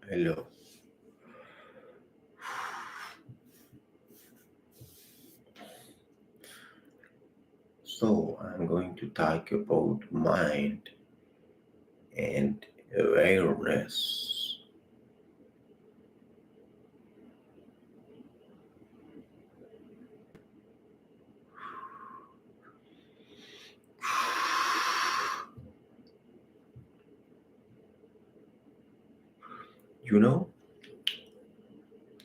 Hello. So I'm going to talk about mind and awareness. You know,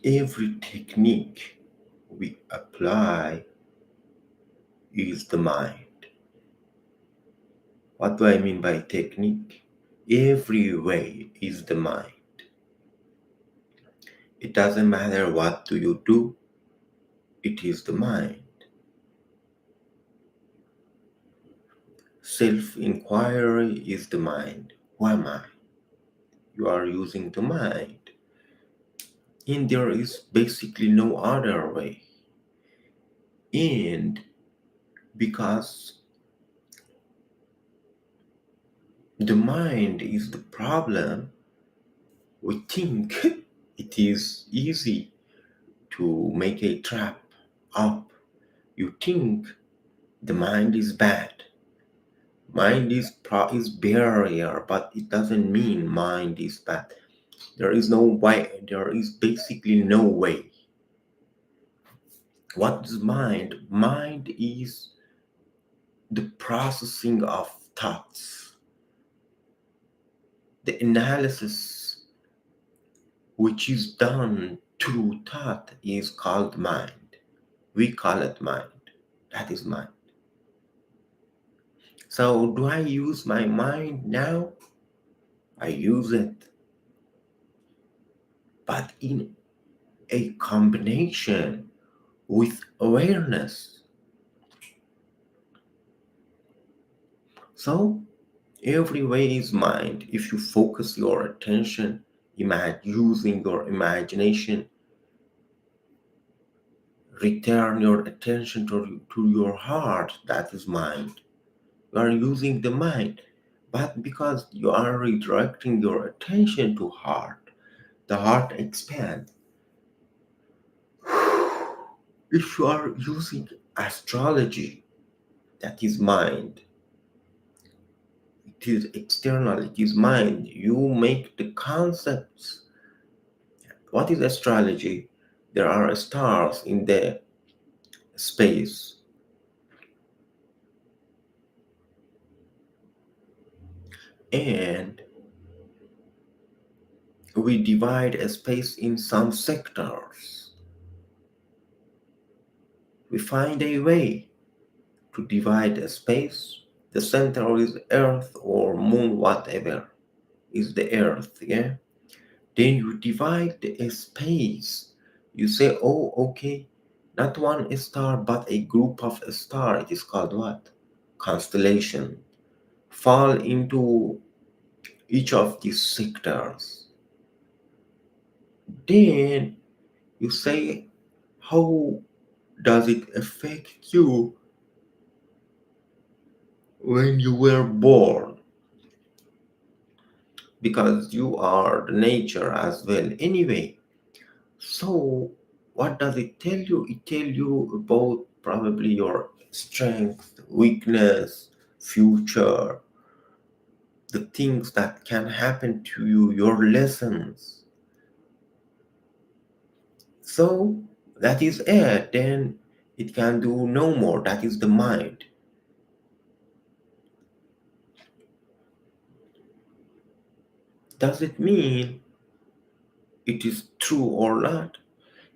every technique we apply is the mind. What do I mean by technique? Every way is the mind. It doesn't matter what do you do, it is the mind. Self-inquiry is the mind. Who am I? You are using the mind. And there is basically no other way. And because the mind is the problem, we think it is easy to make a trap up. You think the mind is bad. Mind is barrier, but it doesn't mean mind is bad. There is no way. There is basically no way. What is mind? Mind is the processing of thoughts, the analysis which is done through thought is called mind. We call it mind. That is mind. So, do I use my mind now? I use it, but in a combination with awareness. So, every way is mind. If you focus your attention, using your imagination, return your attention to your heart, that is mind. You are using the mind, but because you are redirecting your attention to heart, the heart expands. If you are using astrology, that is mind. It is external, it is mind. You make the concepts. What is astrology? There are stars in the space, and we divide a space in some sectors. We find a way to divide a space. The center is Earth or Moon, whatever is the Earth, yeah? Then you divide the space. You say, oh, okay, not one star, but a group of stars. It is called what? Constellation. Fall into each of these sectors. Then you say, how does it affect you when you were born? Because you are the nature as well anyway. So what does it tell you? It tell you about probably your strength, weakness, future, the things that can happen to you, your lessons. So that is it. Then it can do no more. That is the mind. Does it mean it is true or not?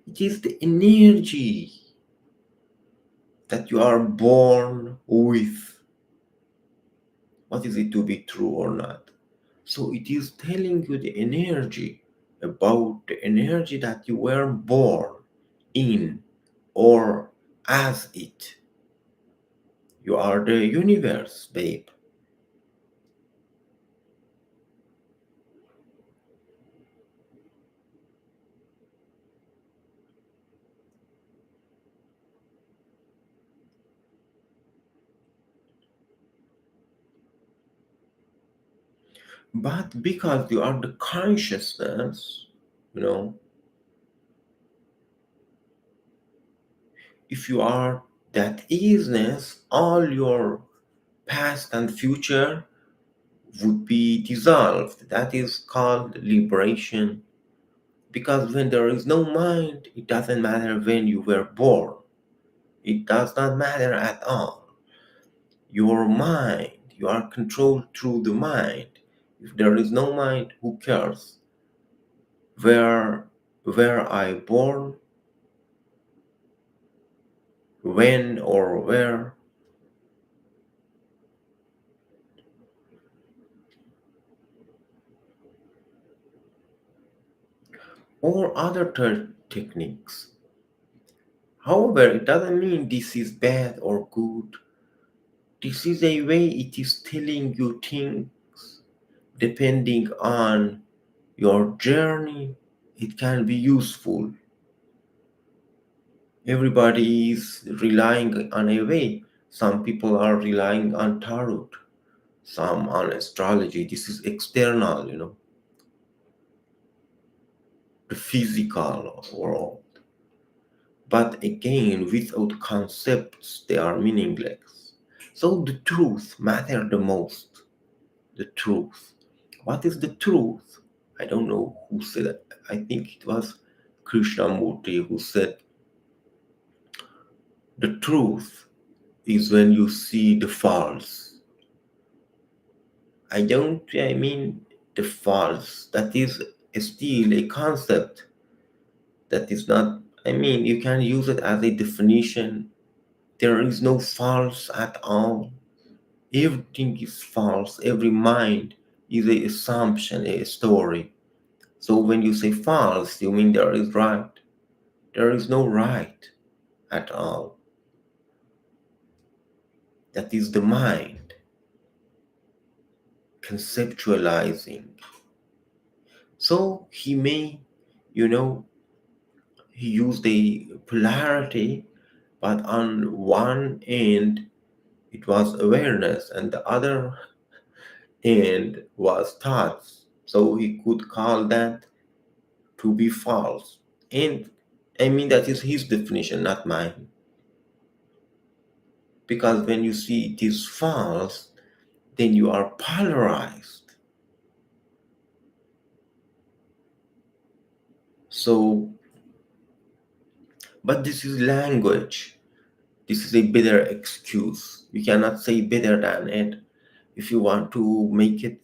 It is the energy that you are born with. What is it to be true or not? So it is telling you the energy, about the energy that you were born in or as it. You are the universe, babe. But because you are the consciousness, you know, if you are that isness, all your past and future would be dissolved. That is called liberation. Because when there is no mind, it doesn't matter when you were born. It does not matter at all. Your mind, you are controlled through the mind. If there is no mind, who cares? Where where I born, when or where, or other techniques. However, it doesn't mean this is bad or good. This is a way it is telling you things depending on your journey. It can be useful. Everybody is relying on a way. Some people are relying on tarot, some on astrology. This is external, the physical world. But again, without concepts, they are meaningless. So the truth matter the most. The truth. What is the truth? I don't know who said it. I think it was Krishnamurti who said the truth is when you see the false. I mean the false. That is still a concept that is not, I mean, you can use it as a definition. There is no false at all. Everything is false. Every mind is a assumption, a story. So when you say false, you mean there is right. There is no right at all. That is the mind conceptualizing. So he may, you know, he used a polarity, but on one end it was awareness, and the other end was thoughts. So he could call that to be false. And I mean, that is his definition, not mine. Because when you see it is false, then you are polarized. So, but this is language. This is a better excuse. You cannot say better than it. If you want to make it,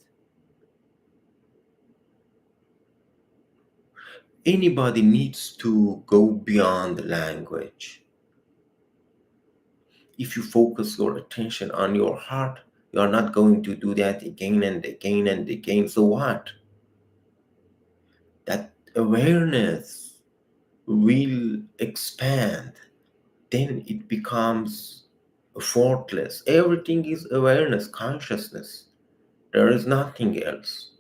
anybody needs to go beyond language. If you focus your attention on your heart, you are not going to do that again and again and again. So what? That awareness will expand. Then it becomes effortless. Everything is awareness, consciousness. There is nothing else.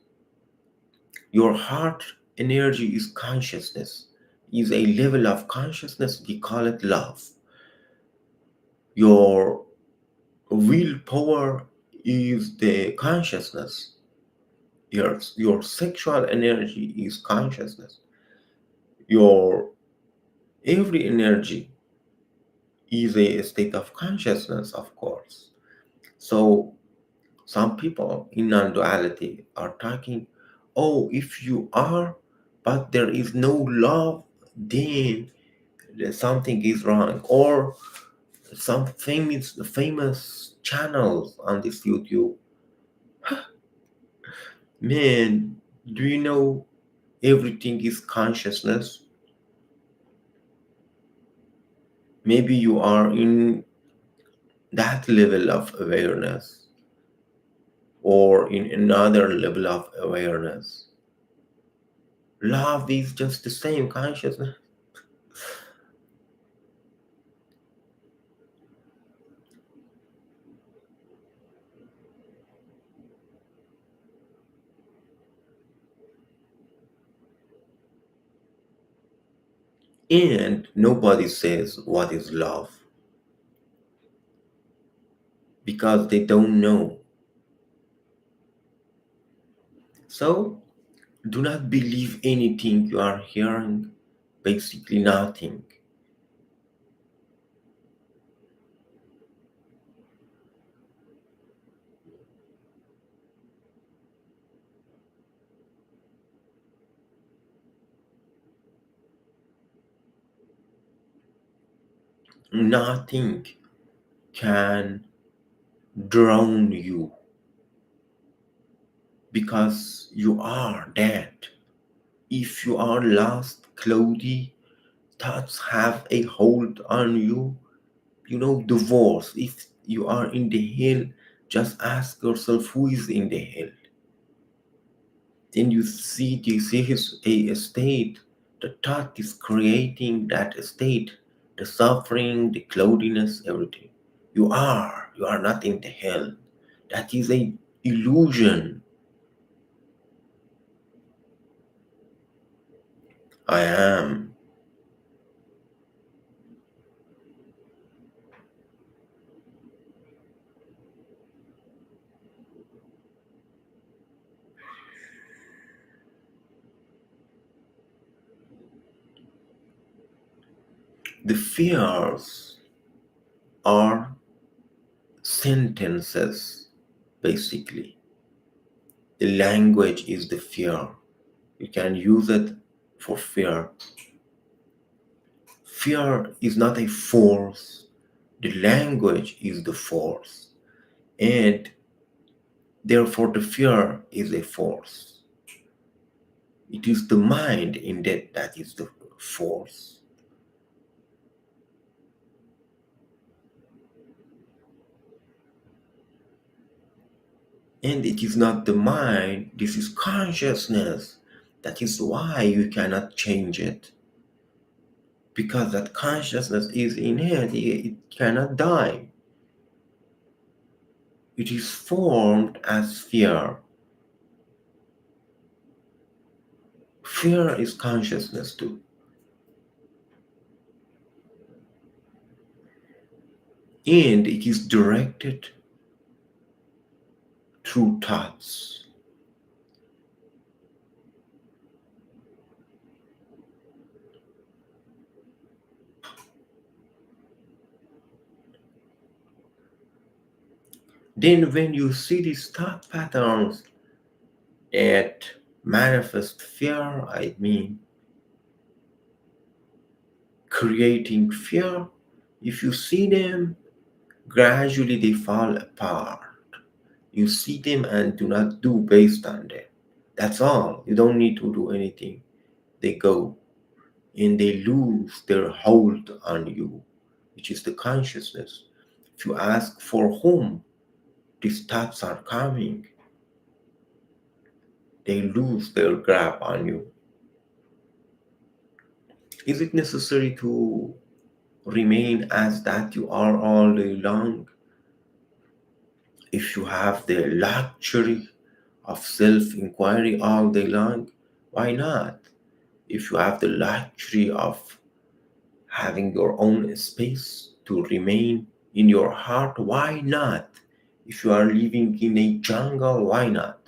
Your heart energy is consciousness, is a level of consciousness. We call it love. Your willpower is the consciousness. Your sexual energy is consciousness. Your every energy is a state of consciousness, of course. So some people in non-duality are talking, oh, if you are, but there is no love, then something is wrong. Or some famous channels on this YouTube. Man, do you know everything is consciousness? Maybe you are in that level of awareness or in another level of awareness. Love is just the same consciousness. And nobody says what is love because they don't know. So do not believe anything you are hearing, basically nothing. Nothing can drown you because you are that. If you are lost, cloudy, thoughts have a hold on you, divorce. If you are in the hell, just ask yourself who is in the hell. Then you see this is a state. The thought is creating that state, the suffering, the cloudiness, everything. You are not in the hell. That is a illusion. I am. The fears are sentences, basically. The language is the fear. You can use it for fear. Fear is not a force, the language is the force. And therefore, the fear is a force. It is the mind in that is the force. And it is not the mind, this is consciousness. That is why you cannot change it. Because that consciousness is inherent, it cannot die. It is formed as fear. Fear is consciousness too. And it is directed through thoughts. Then, when you see these thought patterns that manifest fear, I mean, creating fear, if you see them, gradually they fall apart. You see them and do not do based on them. That's all. You don't need to do anything. They go and they lose their hold on you, which is the consciousness. If you ask for whom these thoughts are coming, they lose their grip on you. Is it necessary to remain as that you are all day long? If you have the luxury of self inquiry all day long, why not? If you have the luxury of having your own space to remain in your heart, why not? If you are living in a jungle, why not?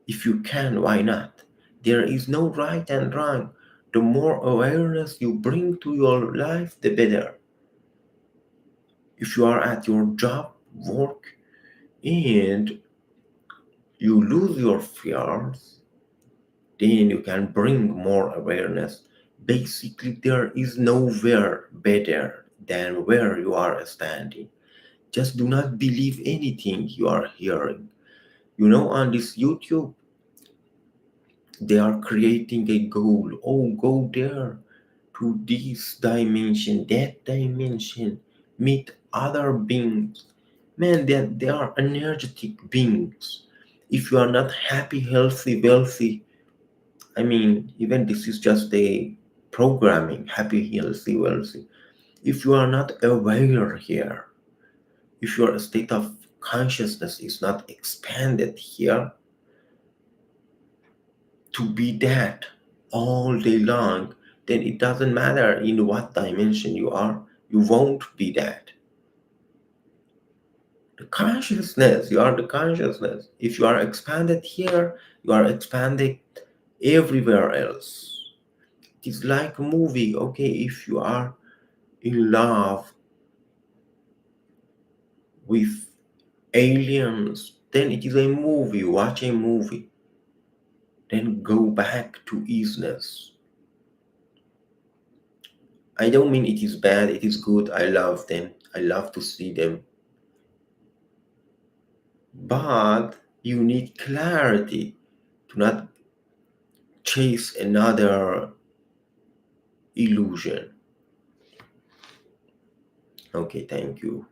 If you can, why not? There is no right and wrong. The more awareness you bring to your life, the better. If you are at your job, work, and you lose your fears, then you can bring more awareness. Basically, there is nowhere better than where you are standing. Just do not believe anything you are hearing. On this YouTube, they are creating a goal. Oh, go there to this dimension, that dimension, meet other beings. Man, they are energetic beings. If you are not happy, healthy, wealthy, I mean, even this is just a programming, happy, healthy, wealthy. If you are not aware here, if your state of consciousness is not expanded here to be that all day long, then it doesn't matter in what dimension you are, you won't be that. The consciousness, you are the consciousness. If you are expanded here, you are expanded everywhere else. It is like a movie. Okay, if you are in love with aliens, then it is a movie. Watch a movie. Then go back to easiness. I don't mean it is bad, it is good. I love them. I love to see them. But you need clarity to not chase another illusion. Okay, thank you.